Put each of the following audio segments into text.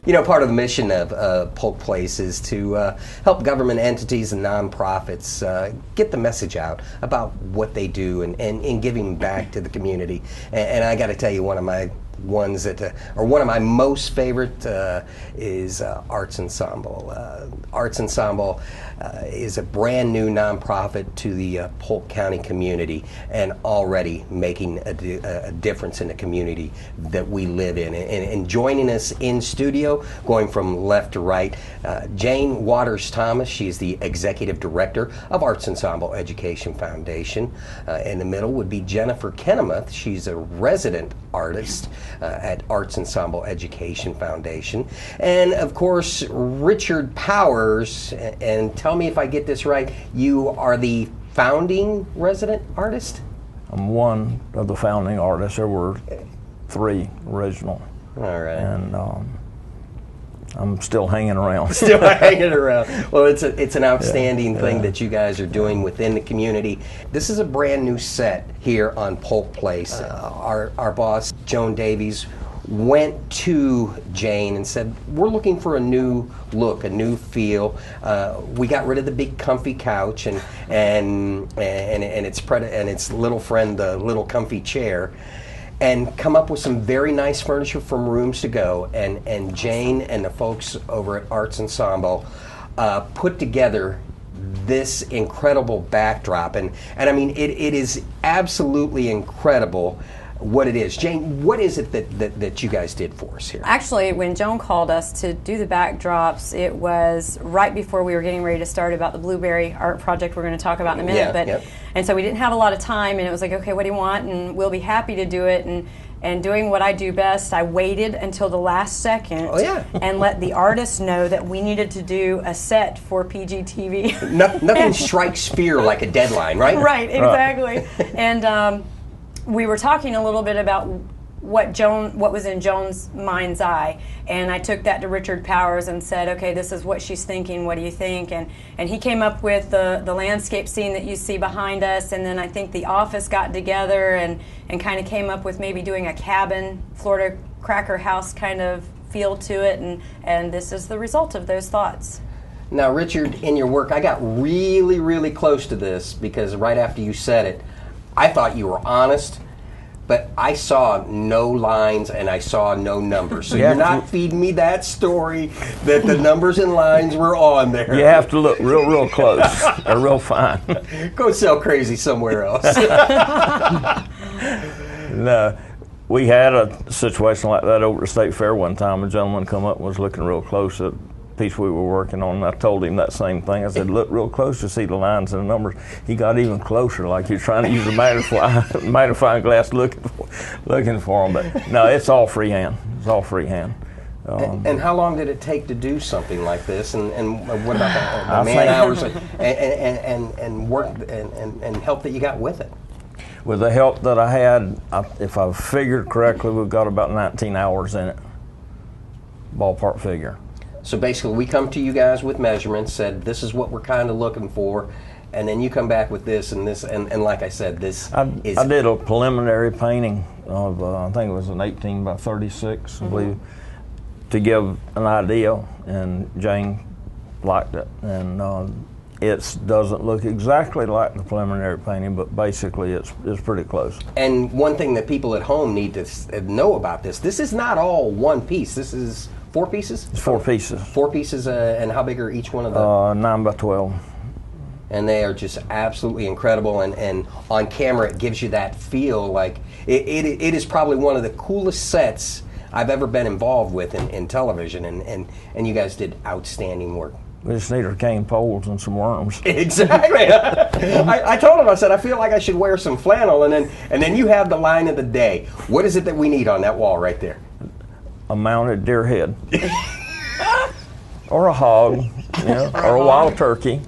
You know, part of the mission of Polk Place is to help government entities and nonprofits get the message out about what they do and giving back to the community. And I got to tell you, one of my most favorite is Arts Ensemble. Arts Ensemble is a brand new nonprofit to the Polk County community and already making a difference in the community that we live in. And joining us in studio, going from left to right, Jane Waters Thomas. She's the Executive Director of Arts Ensemble Education Foundation. In the middle would be Jennifer Kennemuth. She's a resident artist at Arts Ensemble Education Foundation. And of course, Richard Powers, and tell me if I get this right, you are the founding resident artist? I'm one of the founding artists. There were 3 original. All right. And I'm still hanging around. Still hanging around. Well, it's an outstanding thing that you guys are doing within the community. This is a brand new set here on Polk Place. Our boss, Joan Davies, went to Jane and said, we're looking for a new look, a new feel. We got rid of the big comfy couch and its little friend, the little comfy chair, and come up with some very nice furniture from Rooms to Go. And Jane and the folks over at Arts Ensemble put together this incredible backdrop. And I mean, it is absolutely incredible what it is. Jane, what is it that you guys did for us here? Actually, when Joan called us to do the backdrops, it was right before we were getting ready to start about the Bluberry art project we're going to talk about in a minute. And so we didn't have a lot of time, and it was like, okay, what do you want? And we'll be happy to do it. And doing what I do best, I waited until the last second and let the artists know that we needed to do a set for PGTV. Nothing strikes fear like a deadline, right? Right, exactly. And we were talking a little bit about what was in Joan's mind's eye, and I took that to Richard Powers and said, okay, this is what she's thinking, what do you think? And he came up with the landscape scene that you see behind us, and then I think the office got together and kind of came up with maybe doing a cabin, Florida Cracker House kind of feel to it, and this is the result of those thoughts. Now, Richard, in your work, I got really, really close to this because right after you said it, I thought you were honest, but I saw no lines and I saw no numbers. So you're not feeding me that story that the numbers and lines were on there. You have to look real close or real fine. Go sell crazy somewhere else. No, we had a situation like that over at State Fair one time. A gentleman come up and was looking real close at piece we were working on, and I told him that same thing. I said, look real close to see the lines and the numbers. He got even closer, like you're trying to use a magnifying glass looking for them. But no, it's all freehand. It's all freehand. And how long did it take to do something like this? And what about the man hours and work and help that you got with it? With the help that I had, if I figured correctly, we've got about 19 hours in it, ballpark figure. So basically, we come to you guys with measurements, said this is what we're kind of looking for, and then you come back with this and this, and like I said, I did a preliminary painting of, I think it was an 18 by 36, I believe, to give an idea, and Jane liked it. And it doesn't look exactly like the preliminary painting, but basically it's pretty close. And one thing that people at home need to know about this is not all one piece. This is 4 pieces? It's 4 pieces. 4 pieces, and how big are each one of them? 9 by 12. And they are just absolutely incredible, and on camera it gives you that feel like it is probably one of the coolest sets I've ever been involved with in television, and you guys did outstanding work. We just need our cane poles and some worms. Exactly. I told him, I said, I feel like I should wear some flannel, and then you have the line of the day. What is it that we need on that wall right there? A mounted deer head. Or a hog, or a wild turkey.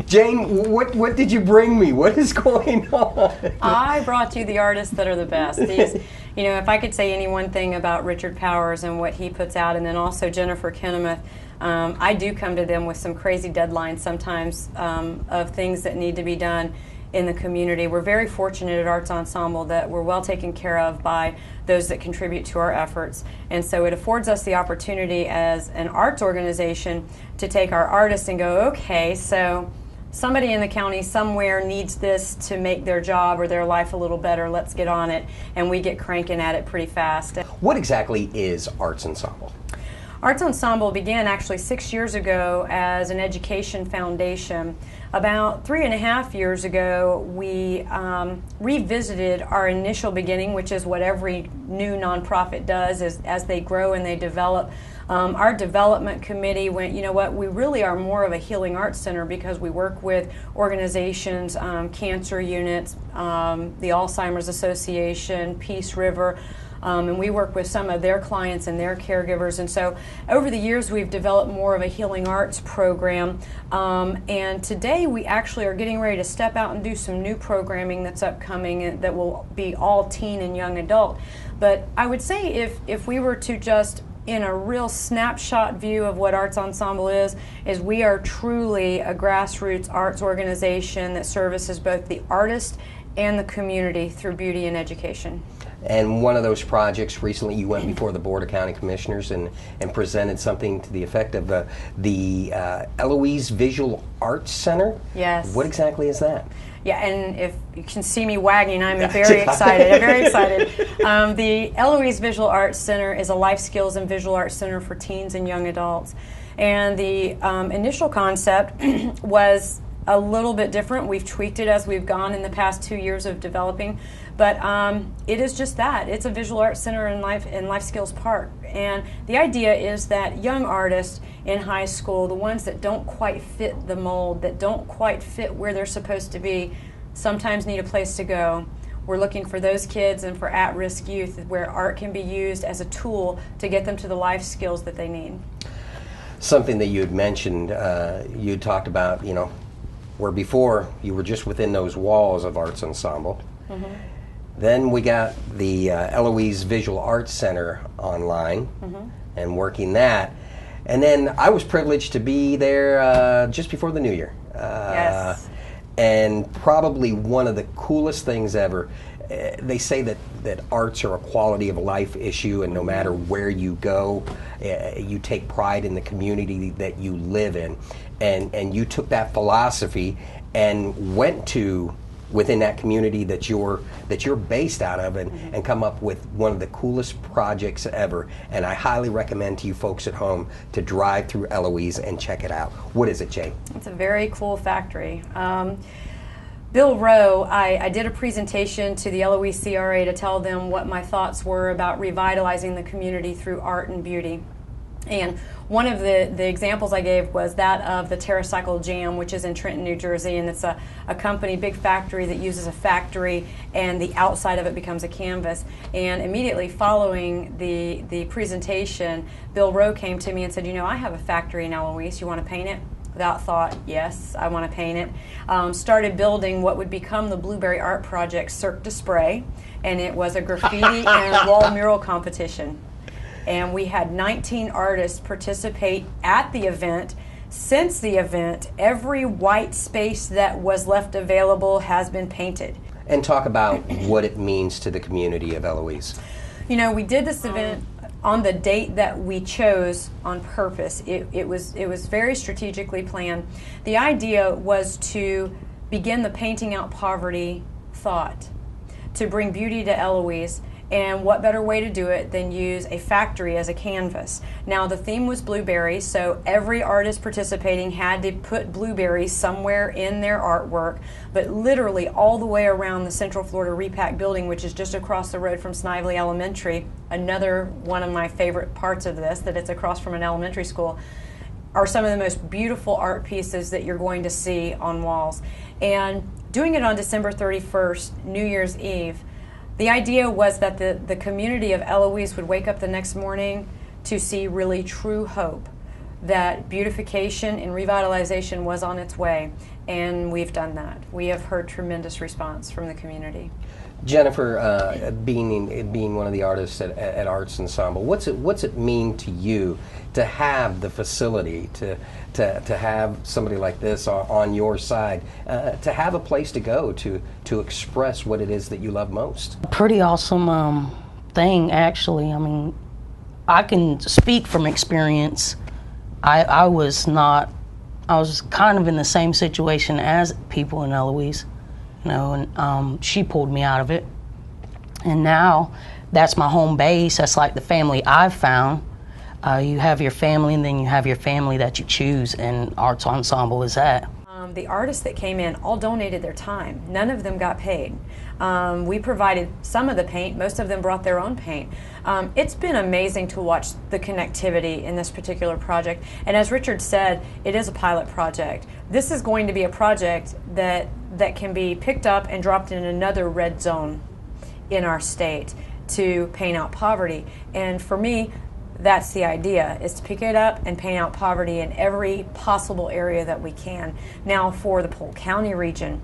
Jane, what did you bring me? What is going on? I brought you the artists that are the best. These, if I could say any one thing about Richard Powers and what he puts out, and then also Jennifer Kennemuth, I do come to them with some crazy deadlines sometimes of things that need to be done. in the community. We're very fortunate at Arts Ensemble that we're well taken care of by those that contribute to our efforts. And so it affords us the opportunity as an arts organization to take our artists and go, okay, so somebody in the county somewhere needs this to make their job or their life a little better. Let's get on it. And we get cranking at it pretty fast. What exactly is Arts Ensemble? Arts Ensemble began actually 6 years ago as an education foundation. About 3.5 years ago, we revisited our initial beginning, which is what every new nonprofit does as they grow and they develop. Our development committee went, you know what, we really are more of a healing arts center because we work with organizations, cancer units, the Alzheimer's Association, Peace River, and we work with some of their clients and their caregivers. And so over the years we've developed more of a healing arts program, and today we actually are getting ready to step out and do some new programming that's upcoming that will be all teen and young adult. But I would say if we were to just in a real snapshot view of what Arts Ensemble is we are truly a grassroots arts organization that services both the artist and the community through beauty and education. And one of those projects, recently you went before the Board of County Commissioners and presented something to the effect of the Eloise Visual Arts Center. Yes. What exactly is that? Yeah, and if you can see me wagging, I'm very excited. I'm very excited. The Eloise Visual Arts Center is a life skills and visual arts center for teens and young adults. And the initial concept was a little bit different. We've tweaked it as we've gone in the past 2 years of developing, but it is just that. It's a visual arts center in Life Skills Park. And the idea is that young artists in high school, the ones that don't quite fit the mold, that don't quite fit where they're supposed to be, sometimes need a place to go. We're looking for those kids and for at-risk youth where art can be used as a tool to get them to the life skills that they need. Something that you had mentioned, you had talked about, where before you were just within those walls of Arts Ensemble. Mm-hmm. Then we got the Eloise Visual Arts Center online and working that. And then I was privileged to be there just before the new year. Yes. And probably one of the coolest things ever. They say that arts are a quality of life issue, and no matter where you go, you take pride in the community that you live in. And you took that philosophy and went to within that community that you're based out of and come up with one of the coolest projects ever. And I highly recommend to you folks at home to drive through Eloise and check it out. What is it, Jane? It's a very cool factory. Bill Rowe, I did a presentation to the Eloise CRA to tell them what my thoughts were about revitalizing the community through art and beauty. And one of the examples I gave was that of the TerraCycle Jam, which is in Trenton, New Jersey, and it's a company, big factory that uses a factory, and the outside of it becomes a canvas. And immediately following the presentation, Bill Rowe came to me and said, I have a factory in Eloise, you want to paint it? Without thought, yes, I want to paint it. Started building what would become the Bluberry art project, Cirque du Spray, and it was a graffiti and wall mural competition. And we had 19 artists participate at the event. Since the event, every white space that was left available has been painted. And talk about what it means to the community of Eloise. We did this event on the date that we chose on purpose. It was very strategically planned. The idea was to begin the painting out poverty thought, to bring beauty to Eloise. And what better way to do it than use a factory as a canvas? Now, the theme was blueberry, so every artist participating had to put blueberries somewhere in their artwork, but literally all the way around the Central Florida Repack building, which is just across the road from Snively Elementary, another one of my favorite parts of this, that it's across from an elementary school, are some of the most beautiful art pieces that you're going to see on walls. And doing it on December 31st, New Year's Eve, the idea was that the community of Eloise would wake up the next morning to see really true hope, that beautification and revitalization was on its way, and we've done that. We have heard tremendous response from the community. Jennifer, being one of the artists at Arts Ensemble, what's it mean to you to have the facility, to have somebody like this on your side, to have a place to go to express what it is that you love most? Pretty awesome thing, actually. I mean, I can speak from experience. I was kind of in the same situation as people in Eloise, you know, and she pulled me out of it. And now that's my home base. That's like the family I've found. You have your family, and then you have your family that you choose, and Arts Ensemble is that. The artists that came in all donated their time. None of them got paid. We provided some of the paint. Most of them brought their own paint. It's been amazing to watch the connectivity in this particular project. And as Richard said, it is a pilot project. This is going to be a project that can be picked up and dropped in another red zone in our state to paint out poverty. And for me, that's the idea, is to pick it up and paint out poverty in every possible area that we can. Now, for the Polk County region,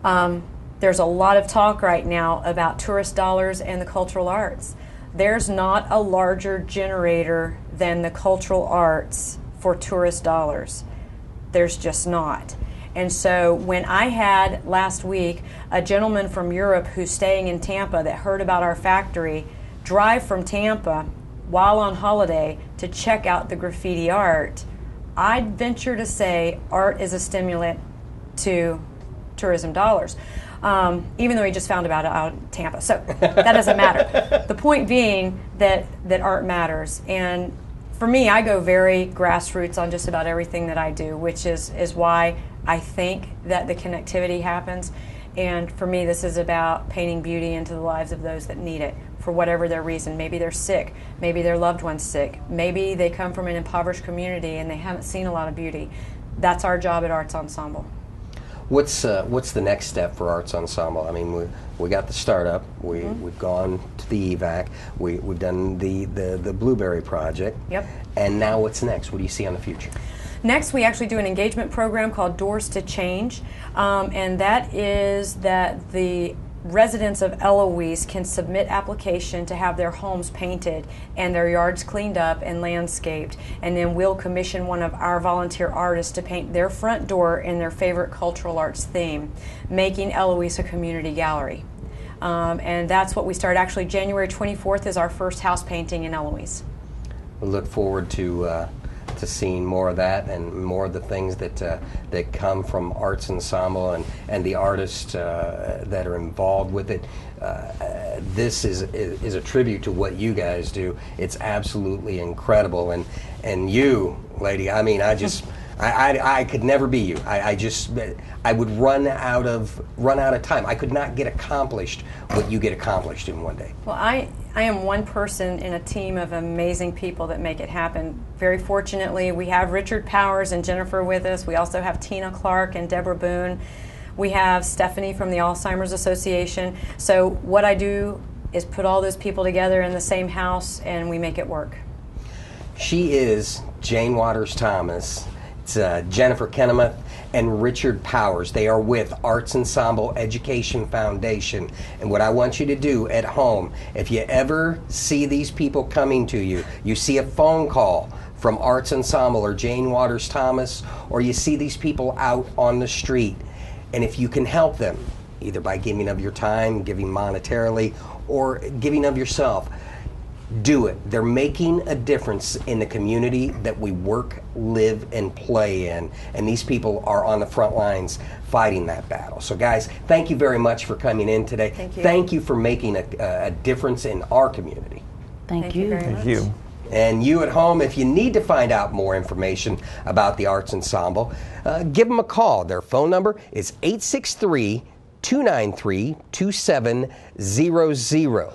there's a lot of talk right now about tourist dollars and the cultural arts. There's not a larger generator than the cultural arts for tourist dollars. There's just not. And so when I had last week a gentleman from Europe who's staying in Tampa that heard about our factory drive from Tampa while on holiday to check out the graffiti art, I'd venture to say art is a stimulant to tourism dollars, even though he just found about it out in Tampa. So that doesn't matter. The point being that art matters. And for me, I go very grassroots on just about everything that I do, which is why I think that the connectivity happens. And for me, this is about painting beauty into the lives of those that need it for whatever their reason. Maybe they're sick, maybe their loved one's sick, maybe they come from an impoverished community and they haven't seen a lot of beauty. That's our job at Arts Ensemble. What's the next step for Arts Ensemble? I mean, we got the startup. We've gone to the EVAC. We've done the Bluberry project. Yep. And now what's next? What do you see on the future? Next, we actually do an engagement program called Doors to Change, and that is that the residents of Eloise can submit application to have their homes painted and their yards cleaned up and landscaped, and then we'll commission one of our volunteer artists to paint their front door in their favorite cultural arts theme, making Eloise a community gallery. And that's what we start. Actually, January 24th is our first house painting in Eloise. We look forward to seeing more of that and more of the things that come from Arts Ensemble and the artists that are involved with it. This is a tribute to what you guys do. It's absolutely incredible, and you, lady, I mean, I could never be you. I would run out of time. I could not get accomplished what you get accomplished in one day. Well, I am one person in a team of amazing people that make it happen. Very fortunately, we have Richard Powers and Jennifer with us. We also have Tina Clark and Deborah Boone. We have Stephanie from the Alzheimer's Association. So what I do is put all those people together in the same house, and we make it work. She is Jane Waters Thomas. It's Jennifer Kennemuth and Richard Powers. They are with Arts Ensemble Education Foundation. And what I want you to do at home, if you ever see these people coming to you, you see a phone call from Arts Ensemble or Jane Waters Thomas, or you see these people out on the street, and if you can help them, either by giving of your time, giving monetarily, or giving of yourself, do it. They're making a difference in the community that we work, live, and play in. And these people are on the front lines fighting that battle. So guys, thank you very much for coming in today. Thank you. Thank you for making a difference in our community. Thank you. Very much. Thank you. And you at home, if you need to find out more information about the Arts Ensemble, give them a call. Their phone number is 863-293-2700.